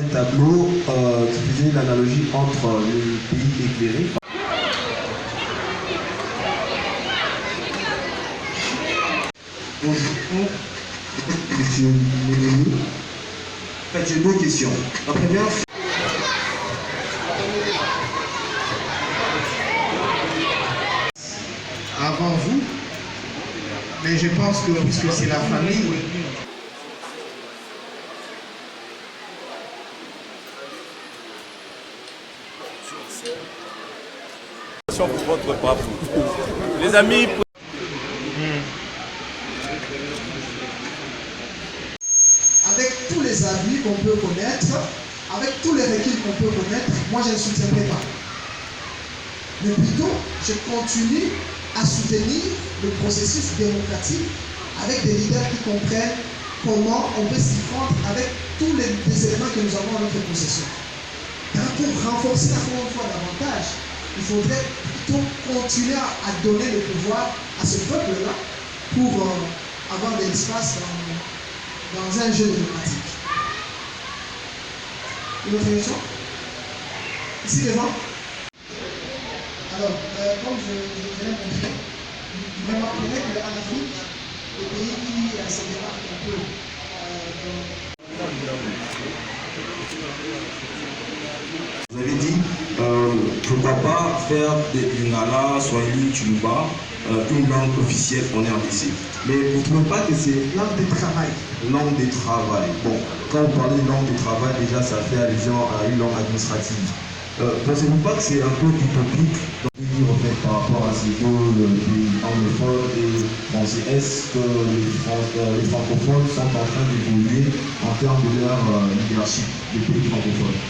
un tableau qui faisait l'analogie entre le pays éclairé. Bonjour, monsieur Mélémy. En fait, j'ai deux questions. La première, avant vous, mais je pense que puisque c'est la famille, pour votre pape. Les amis, avec tous les avis qu'on peut connaître, avec tous les reculs qu'on peut connaître, moi je ne soutiendrai pas. Mais plutôt, je continue à soutenir le processus démocratique avec des leaders qui comprennent comment on peut s'y prendre avec tous les éléments que nous avons à notre possession. Pour renforcer encore une fois davantage, il faudrait plutôt continuer à donner le pouvoir à ce peuple-là pour avoir de l'espace dans un jeu démocratique. Une autre question? Ici devant. Alors, comme je viens de montrer, vous remarquerez qu'en Afrique, les pays qui se démarquent un peu vous avez dit, pourquoi pas faire du Lingala, Swahili, Tuluba, une langue officielle en RDC. Mais vous ne trouvez pas que c'est langue de travail? Langue de travail. Bon, quand vous parlez de langue de travail, déjà ça fait allusion à une langue administrative. Pensez-vous pas que c'est un peu utopique en fait, par rapport à ces deux pays anglophones et français? Est-ce que les francophones sont en train d'évoluer en termes de leur leadership des pays francophones?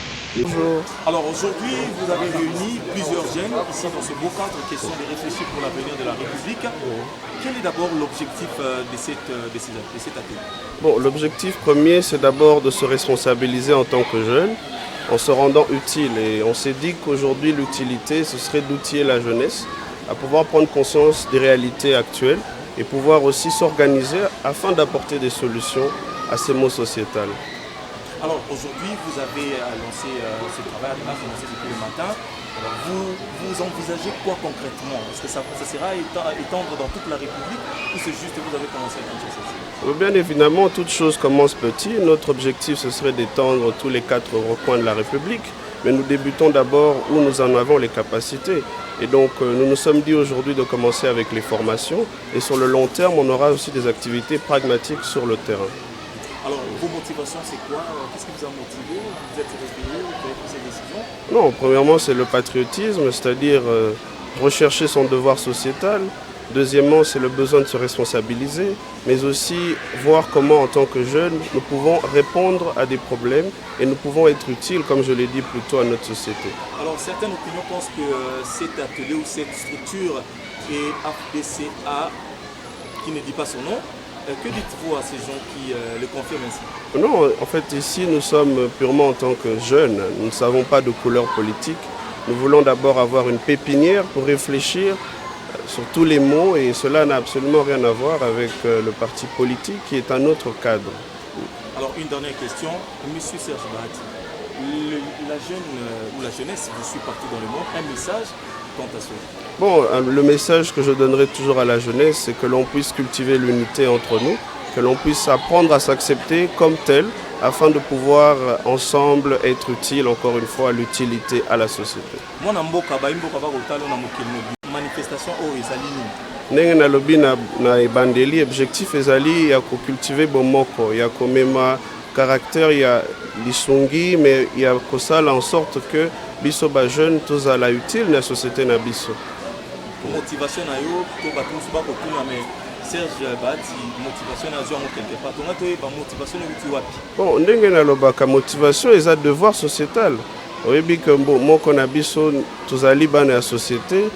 bonjour. Alors aujourd'hui, vous avez réuni plusieurs jeunes ici dans ce beau cadre question de réfléchir pour l'avenir de la République. Quel est d'abord l'objectif de cet atelier? Bon, l'objectif premier, c'est d'abord de se responsabiliser en tant que jeune, en se rendant utile. Et on s'est dit qu'aujourd'hui, l'utilité, ce serait d'outiller la jeunesse à pouvoir prendre conscience des réalités actuelles et pouvoir aussi s'organiser afin d'apporter des solutions à ces maux sociétals. Alors aujourd'hui, vous avez lancé ce travail, vous avez commencé depuis le matin. Alors, vous envisagez quoi concrètement? Est-ce que ça sera étendre dans toute la République ou c'est juste que vous avez commencé à Kinshasa? Bien évidemment, toute chose commence petit. Notre objectif, ce serait d'étendre tous les 4 recoins de la République. Mais nous débutons d'abord où nous en avons les capacités. Et donc, nous nous sommes dit aujourd'hui de commencer avec les formations. Et sur le long terme, on aura aussi des activités pragmatiques sur le terrain. Alors, vos motivations, c'est quoi? Qu'est-ce qui vous a motivé? Vous êtes réveillé? Vous avez pris ces décisions? Non, premièrement, c'est le patriotisme, c'est-à-dire rechercher son devoir sociétal. Deuxièmement, c'est le besoin de se responsabiliser, mais aussi voir comment, en tant que jeunes, nous pouvons répondre à des problèmes et nous pouvons être utiles, comme je l'ai dit plus tôt, à notre société. Alors, certaines opinions pensent que cet atelier ou cette structure est FDCA, qui ne dit pas son nom. Que dites-vous à ces gens qui le confirment ainsi? Non, en fait, ici, nous sommes purement en tant que jeunes. Nous ne savons pas de couleur politique. Nous voulons d'abord avoir une pépinière pour réfléchir sur tous les mots et cela n'a absolument rien à voir avec le parti politique qui est un autre cadre. Alors, une dernière question. Monsieur Serge Bahati, la jeunesse vous suit partout dans le monde, un message quant à cela? Bon, le message que je donnerai toujours à la jeunesse, c'est que l'on puisse cultiver l'unité entre nous, que l'on puisse apprendre à s'accepter comme tel, afin de pouvoir ensemble être utile, encore une fois, à l'utilité à la société. Manifestation au ezali. Ndenge nalobi na ebandeli objectif ezali ya kocultiver bomoko, ya komema caractère ya lisungi, mais ya kosala en sorte que biso ba jeune tozala utile na société na biso. Motivation na yo to batunsu ba kokuna mais Serge Bahati motivation na zo quelque part. On a to ba motivation uti wapi? Bon, ndenge nalobaka motivation eza devoir sociétal. Oyebi que moko na biso tozali bana ya société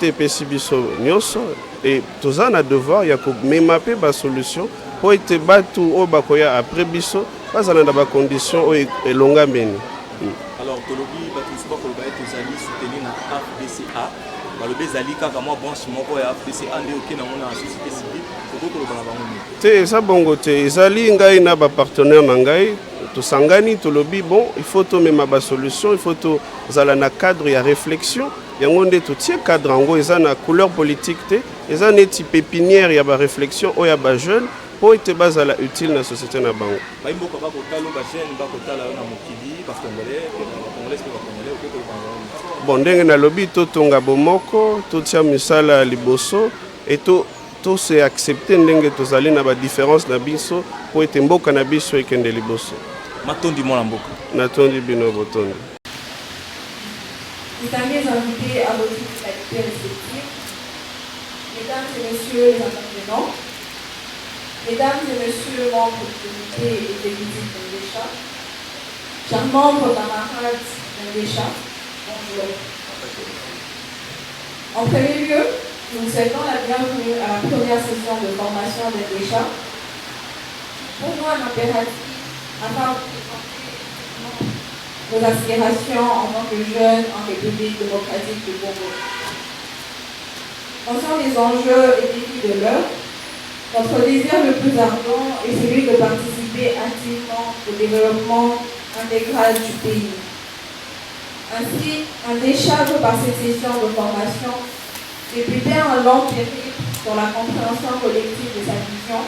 epesi biso nyonso et toza na devoir ya komema pe ba solution po ete batu oyo bakoya après biso bazala na ba condition oyo elongameni. Alors tolobi batunsu ba koloba tozali soutenir na FDCA balobi ezali kaka mwa branche moko ya FDCA nde oke na mona société civile toko koloba na bango te eza bongo te ezali ngai na ba partenaire na ngai tosangani tolobi bon il faut tomema ba solution, il faut tozala na cadre ya réflexion yango nde totie cadre yango eza na couleur politique te eza neti pépinière ya ba réflexion oyo ya ba jeune po ete bazala utile na société na bango. Baimboka bakotala ba jeune bakotala na mokili ba congolais pe ba congolais pe ko bango. Bon ndenge nalobi totonga bomoko totia misala liboso et to se accepter ndenge tozali na ba différence na biso po ete mboka na biso ekende liboso. Matondi mwana mboka. Natondi bino botondi. Mesdames et invités à votre qualité respective, mesdames et messieurs les intervenants, mesdames et messieurs membres du comité exécutif d'Indécha, chers membres camarades d'Indécha, bonjour. En premier lieu, nous vous souhaitons la bienvenue à la première session de formation d'Indécha. Pour nous, un impératif afin de présenter nos aspirations en tant que jeunes en République démocratique du Congo. Conscient des enjeux et défis de l'heure, notre désir le plus ardent est celui de participer activement au développement intégral du pays. Ainsi, Indécha veut par cette session de formation débuter un long périple sur la compréhension collective de sa vision,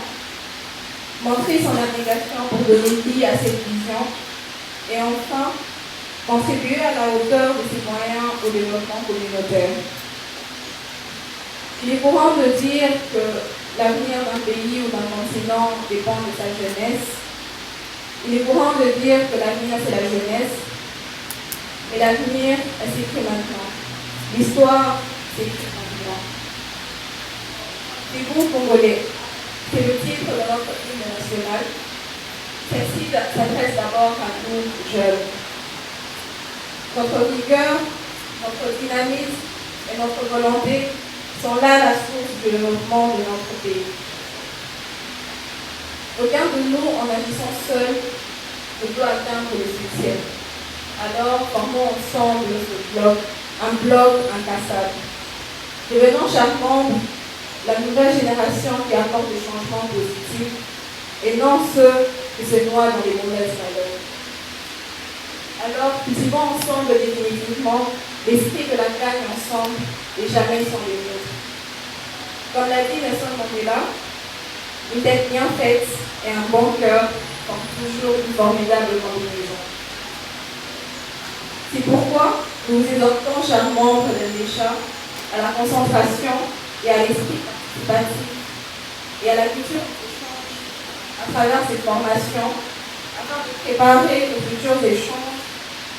montrer son abnégation pour donner vie à cette vision et enfin contribuer à la hauteur de ses moyens au développement communautaire. Il est courant de dire que l'avenir d'un pays ou d'un continent dépend de sa jeunesse. Il est courant de dire que l'avenir c'est la jeunesse, mais l'avenir s'écrit maintenant. L'histoire s'écrit maintenant. Les groupes congolais, c'est le titre de notre hymne national. Celle-ci s'adresse d'abord à nous, jeunes. Notre rigueur, notre dynamisme et notre volonté sont là la source du développement de notre pays. Aucun de nous, en agissant seul, ne peut atteindre le succès. Alors, formons ensemble un bloc incassable. Devenons chaque membre la nouvelle génération qui apporte des changements positifs et non ceux qui se noient dans les mauvaises valeurs. Alors, cultivons ensemble définitivement l'esprit de la gagne ensemble et jamais sans les autres. Comme l'a dit Nelson Mandela, une tête bien faite et un bon cœur forment toujours une formidable combinaison. C'est pourquoi nous vous exhortons, chers membres d'Indécha, à la concentration et à l'esprit participatif et à la culture d'échange à travers cette formation afin de préparer nos futurs échanges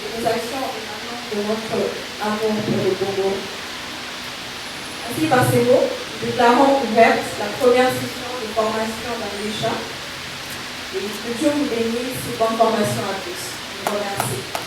et nos actions émanant de notre amour pour le Congo. Ainsi, par ces mots, nous déclarons ouverte la première session de formation d'Indécha et que Dieu vous bénisse et bonne formation à tous. Je vous remercie.